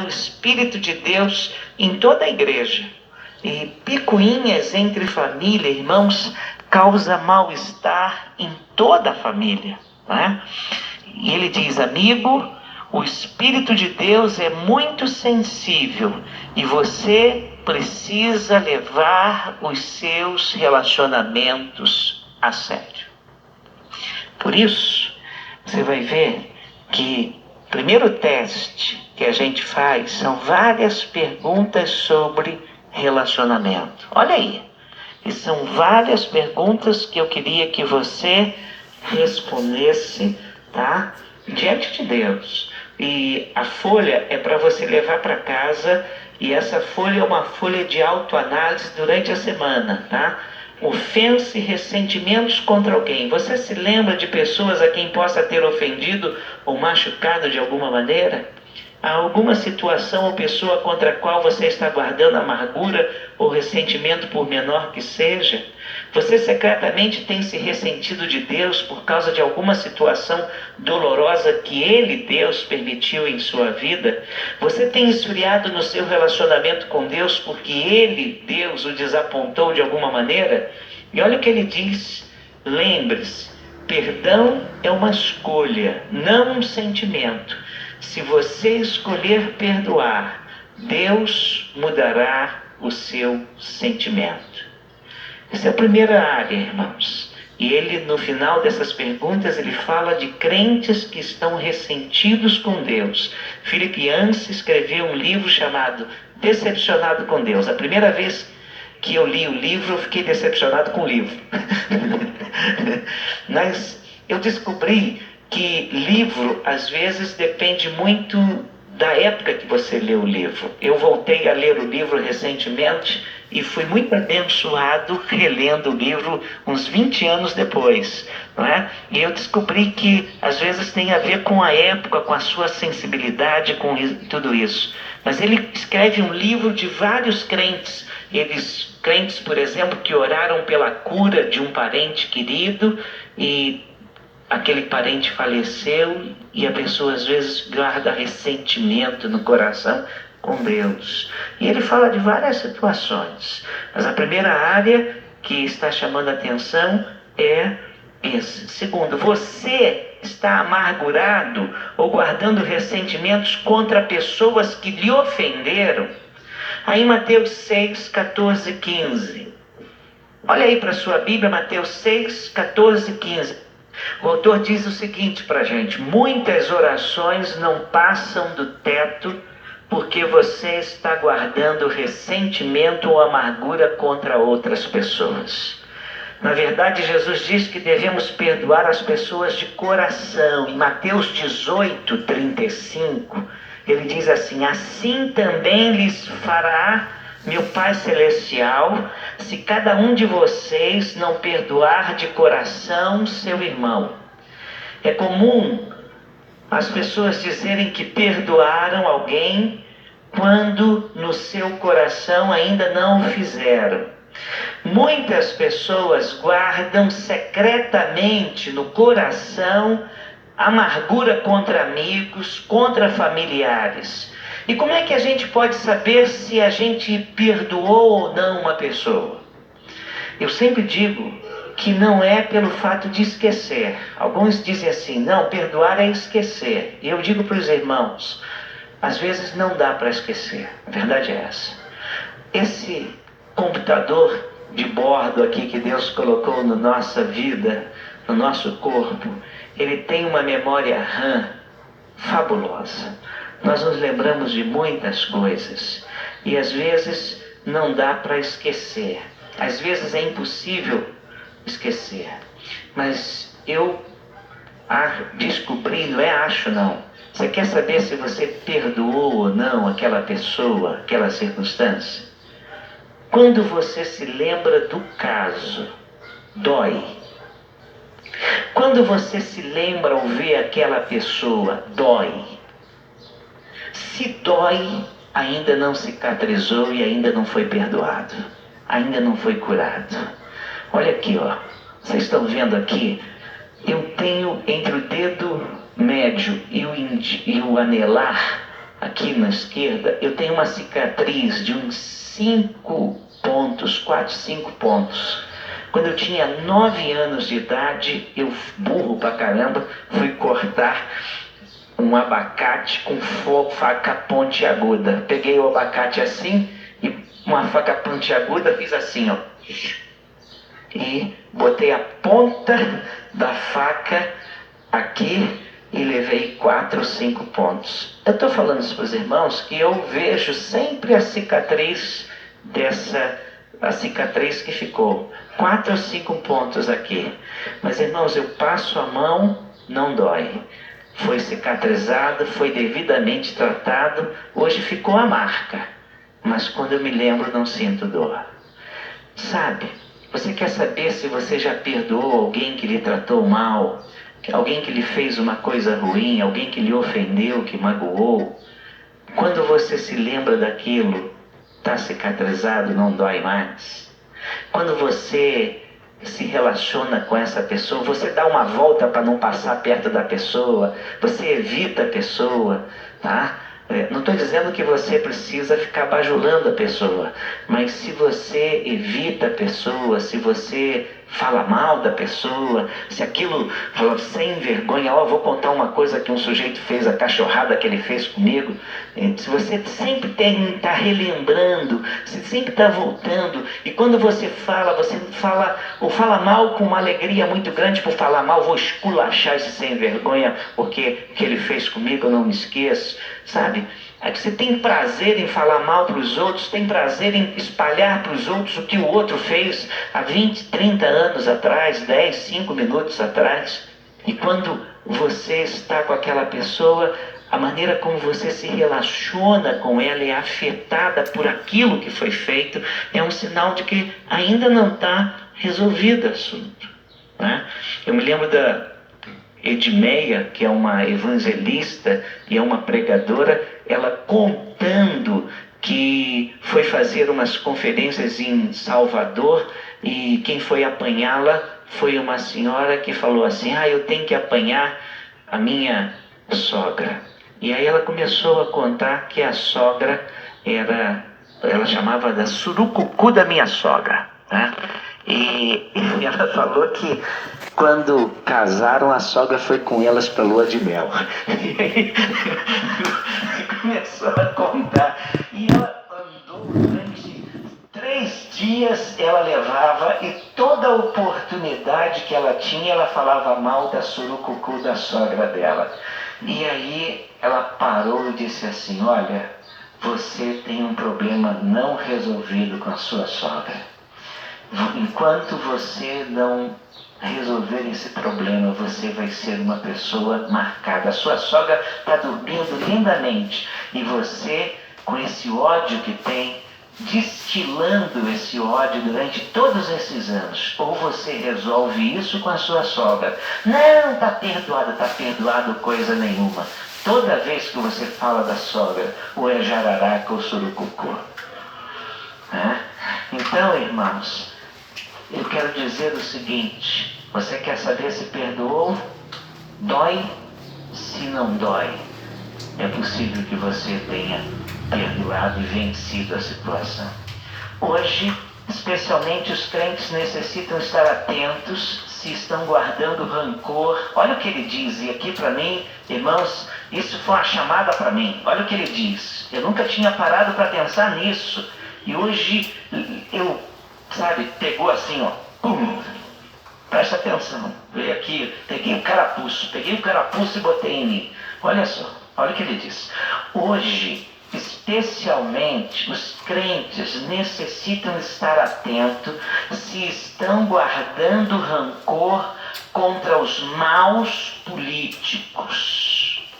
o Espírito de Deus em toda a igreja. E picuinhas entre família, irmãos, causa mal-estar em toda a família, né? E ele diz: amigo, o Espírito de Deus é muito sensível e você precisa levar os seus relacionamentos a sério. Por isso, você vai ver que o primeiro teste que a gente faz são várias perguntas sobre relacionamento. Olha aí, e são várias perguntas que eu queria que você respondesse, tá? Diante de Deus. E a folha é para você levar para casa, e essa folha é uma folha de autoanálise durante a semana, tá? Ofensa e ressentimentos contra alguém. Você se lembra de pessoas a quem possa ter ofendido ou machucado de alguma maneira? Há alguma situação ou pessoa contra a qual você está guardando amargura ou ressentimento, por menor que seja? Você secretamente tem se ressentido de Deus por causa de alguma situação dolorosa que Ele, Deus, permitiu em sua vida? Você tem esfriado no seu relacionamento com Deus porque Ele, Deus, o desapontou de alguma maneira? E olha o que Ele diz: lembre-se, perdão é uma escolha, não um sentimento. Se você escolher perdoar, Deus mudará o seu sentimento. Essa é a primeira área, irmãos. E ele, no final dessas perguntas, ele fala de crentes que estão ressentidos com Deus. Philip Yancey escreveu um livro chamado Decepcionado com Deus. A primeira vez que eu li o livro, eu fiquei decepcionado com o livro. Mas eu descobri que livro, às vezes, depende muito da época que você lê o livro. Eu voltei a ler o livro recentemente e fui muito abençoado relendo o livro uns 20 anos depois, não é? E eu descobri que às vezes tem a ver com a época, com a sua sensibilidade, com tudo isso. Mas ele escreve um livro de vários crentes. Crentes, por exemplo, que oraram pela cura de um parente querido e aquele parente faleceu e a pessoa às vezes guarda ressentimento no coração com Deus. E ele fala de várias situações, mas a primeira área que está chamando a atenção é esse. Segundo, você está amargurado ou guardando ressentimentos contra pessoas que lhe ofenderam? Aí Mateus 6, 14, 15. Olha aí para a sua Bíblia, Mateus 6, 14, 15. O autor diz o seguinte para a gente: muitas orações não passam do teto porque você está guardando ressentimento ou amargura contra outras pessoas. Na verdade, Jesus diz que devemos perdoar as pessoas de coração. Em Mateus 18, 35, ele diz assim: assim também lhes fará meu Pai Celestial, se cada um de vocês não perdoar de coração seu irmão. É comum as pessoas dizerem que perdoaram alguém quando no seu coração ainda não o fizeram. Muitas pessoas guardam secretamente no coração amargura contra amigos, contra familiares. E como é que a gente pode saber se a gente perdoou ou não uma pessoa? Eu sempre digo que não é pelo fato de esquecer. Alguns dizem assim: não, perdoar é esquecer. E eu digo para os irmãos, às vezes não dá para esquecer. A verdade é essa. Esse computador de bordo aqui que Deus colocou na nossa vida, no nosso corpo, ele tem uma memória RAM fabulosa. Nós nos lembramos de muitas coisas e às vezes não dá para esquecer. Às vezes é impossível esquecer. Mas eu descobri, não é acho não. Você quer saber se você perdoou ou não aquela pessoa, aquela circunstância? Quando você se lembra do caso, dói. Quando você se lembra ao ver aquela pessoa, dói. Se dói, ainda não cicatrizou e ainda não foi perdoado. Ainda não foi curado. Olha aqui, ó. Vocês estão vendo aqui? Eu tenho entre o dedo médio e o anelar aqui na esquerda, eu tenho uma cicatriz de uns 5 pontos, 4, 5 pontos. Quando eu tinha 9 anos de idade, eu, burro pra caramba, fui cortar um abacate com faca pontiaguda. Peguei o abacate assim e uma faca pontiaguda fiz assim, ó. E botei a ponta da faca aqui e levei 4 ou 5 pontos. Eu estou falando isso para os irmãos que eu vejo sempre a cicatriz a cicatriz que ficou. 4 ou 5 pontos aqui. Mas irmãos, eu passo a mão, não dói. Foi cicatrizado, foi devidamente tratado, hoje ficou a marca. Mas quando eu me lembro, não sinto dor. Sabe, você quer saber se você já perdoou alguém que lhe tratou mal? Alguém que lhe fez uma coisa ruim, alguém que lhe ofendeu, que magoou? Quando você se lembra daquilo, está cicatrizado, não dói mais. Quando você se relaciona com essa pessoa, você dá uma volta para não passar perto da pessoa, você evita a pessoa, tá? Não estou dizendo que você precisa ficar bajulando a pessoa, mas se você evita a pessoa, se você fala mal da pessoa, se aquilo fala sem vergonha, ó, vou contar uma coisa que um sujeito fez, a cachorrada que ele fez comigo, se você sempre está relembrando, se sempre está voltando, e quando você fala ou fala mal com uma alegria muito grande por falar mal, vou esculachar esse sem vergonha, porque o que ele fez comigo eu não me esqueço, sabe? É que você tem prazer em falar mal para os outros, tem prazer em espalhar para os outros o que o outro fez há 20, 30 anos atrás, 10, 5 minutos atrás. E quando você está com aquela pessoa, a maneira como você se relaciona com ela é afetada por aquilo que foi feito, é um sinal de que ainda não está resolvido o assunto, né? Eu me lembro da Edmeia, que é uma evangelista e é uma pregadora, ela contando que foi fazer umas conferências em Salvador e quem foi apanhá-la foi uma senhora que falou assim: eu tenho que apanhar a minha sogra. E aí ela começou a contar que a sogra ela chamava da surucucu da minha sogra, né? E ela falou que quando casaram, a sogra foi com elas para a lua de mel. E aí começou a contar. E ela andou durante 3 dias, ela levava, e toda oportunidade que ela tinha, ela falava mal da surucucu da sogra dela. E aí ela parou e disse assim: olha, você tem um problema não resolvido com a sua sogra. Enquanto você não resolver esse problema, você vai ser uma pessoa marcada. A sua sogra está dormindo lindamente e você, com esse ódio que tem, destilando esse ódio durante todos esses anos, ou você resolve isso com a sua sogra. Não, está perdoado coisa nenhuma. Toda vez que você fala da sogra, ou é jararaca ou surucucu. Então, irmãos, eu quero dizer o seguinte: você quer saber se perdoou? Dói? Se não dói, é possível que você tenha perdoado e vencido a situação. Hoje, especialmente os crentes necessitam estar atentos se estão guardando rancor. Olha o que ele diz, e aqui para mim, irmãos, isso foi uma chamada para mim. Olha o que ele diz. Eu nunca tinha parado para pensar nisso. E hoje eu, pegou assim, ó, pum, presta atenção, veio aqui, peguei o carapuço e botei em mim. Olha só, olha o que ele diz. Hoje, especialmente, os crentes necessitam estar atentos se estão guardando rancor contra os maus políticos,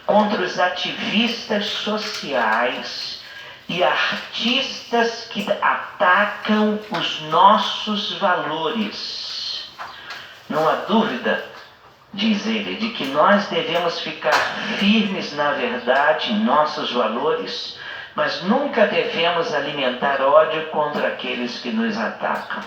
contra os ativistas sociais e artistas que atacam os nossos valores. Não há dúvida, diz ele, de que nós devemos ficar firmes na verdade, em nossos valores, mas nunca devemos alimentar ódio contra aqueles que nos atacam.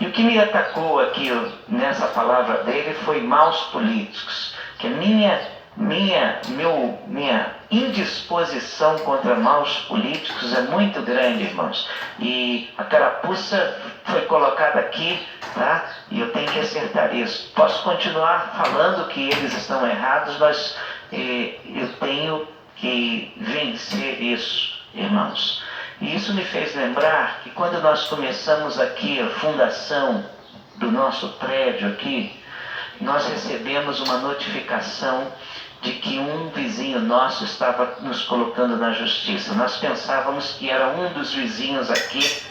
E o que me atacou aqui nessa palavra dele foi maus políticos, que a minha minha indisposição contra maus políticos é muito grande, irmãos. E a carapuça foi colocada aqui, tá? E eu tenho que acertar isso. Posso continuar falando que eles estão errados, mas eu tenho que vencer isso, irmãos. E isso me fez lembrar que quando nós começamos aqui a fundação do nosso prédio aqui, nós recebemos uma notificação de que um vizinho nosso estava nos colocando na justiça. Nós pensávamos que era um dos vizinhos aqui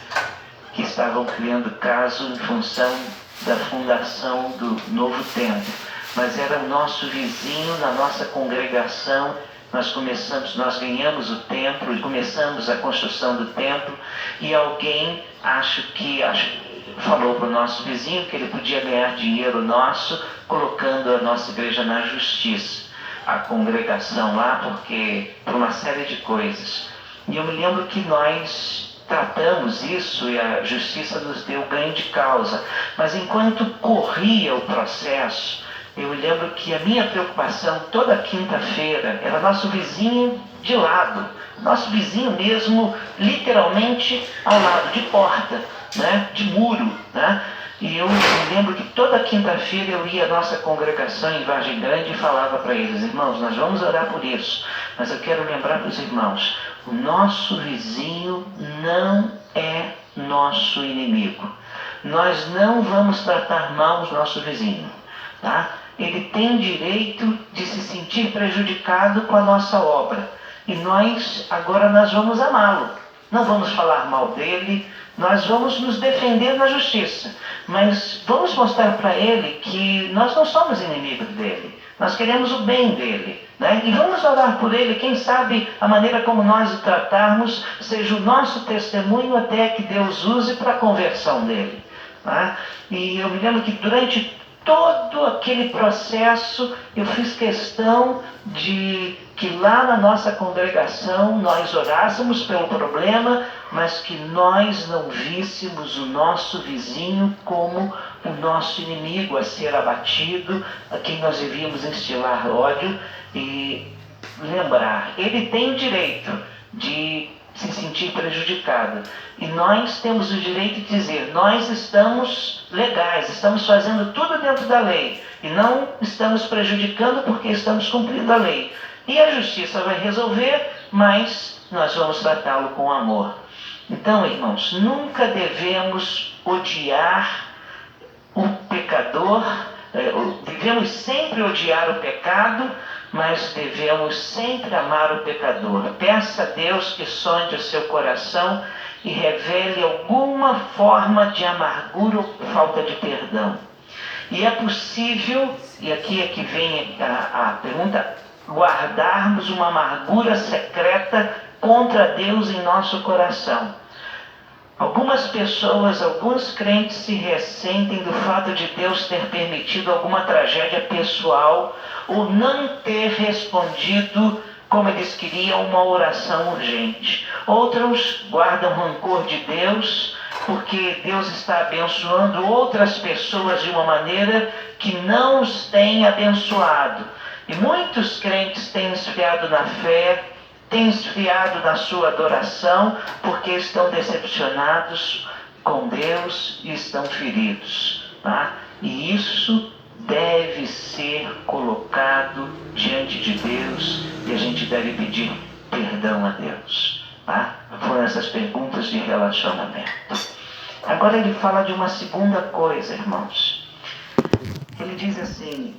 que estavam criando caso em função da fundação do novo templo. Mas era o nosso vizinho na nossa congregação. Nós ganhamos o templo e começamos a construção do templo, e alguém falou para o nosso vizinho que ele podia ganhar dinheiro nosso colocando a nossa igreja na justiça, a congregação lá, por uma série de coisas. E eu me lembro que nós tratamos isso e a justiça nos deu ganho de causa. Mas enquanto corria o processo, eu me lembro que a minha preocupação toda quinta-feira era nosso vizinho de lado, nosso vizinho mesmo, literalmente ao lado, de porta, né, de muro, né? E eu me lembro que toda quinta-feira eu ia à nossa congregação em Vargem Grande e falava para eles: irmãos, nós vamos orar por isso, mas eu quero lembrar para os irmãos, o nosso vizinho não é nosso inimigo. Nós não vamos tratar mal o nosso vizinho, tá? Ele tem direito de se sentir prejudicado com a nossa obra. E nós vamos amá-lo. Não vamos falar mal dele, nós vamos nos defender na justiça. Mas vamos mostrar para ele que nós não somos inimigos dele. Nós queremos o bem dele, né? E vamos orar por ele. Quem sabe a maneira como nós o tratarmos seja o nosso testemunho até que Deus use para a conversão dele, né? E eu me lembro que durante todo aquele processo eu fiz questão de que lá na nossa congregação nós orássemos pelo problema, mas que nós não víssemos o nosso vizinho como o nosso inimigo a ser abatido, a quem nós devíamos instilar ódio e lembrar, ele tem o direito de se sentir prejudicado. E nós temos o direito de dizer, nós estamos legais, estamos fazendo tudo dentro da lei, e não estamos prejudicando porque estamos cumprindo a lei. E a justiça vai resolver, mas nós vamos tratá-lo com amor. Então, irmãos, nunca devemos odiar o pecador, devemos sempre odiar o pecado, mas devemos sempre amar o pecador. Peça a Deus que sonde o seu coração e revele alguma forma de amargura ou falta de perdão. E é possível, e aqui é que vem a pergunta, guardarmos uma amargura secreta contra Deus em nosso coração. Algumas pessoas, alguns crentes se ressentem do fato de Deus ter permitido alguma tragédia pessoal ou não ter respondido como eles queriam uma oração urgente. Outros guardam rancor de Deus porque Deus está abençoando outras pessoas de uma maneira que não os tem abençoado. E muitos crentes têm esfriado na fé, têm esfriado na sua adoração, porque estão decepcionados com Deus e estão feridos, tá? E isso deve ser colocado diante de Deus e a gente deve pedir perdão a Deus, tá? Foram essas perguntas de relacionamento. Agora ele fala de uma segunda coisa, irmãos. Ele diz assim,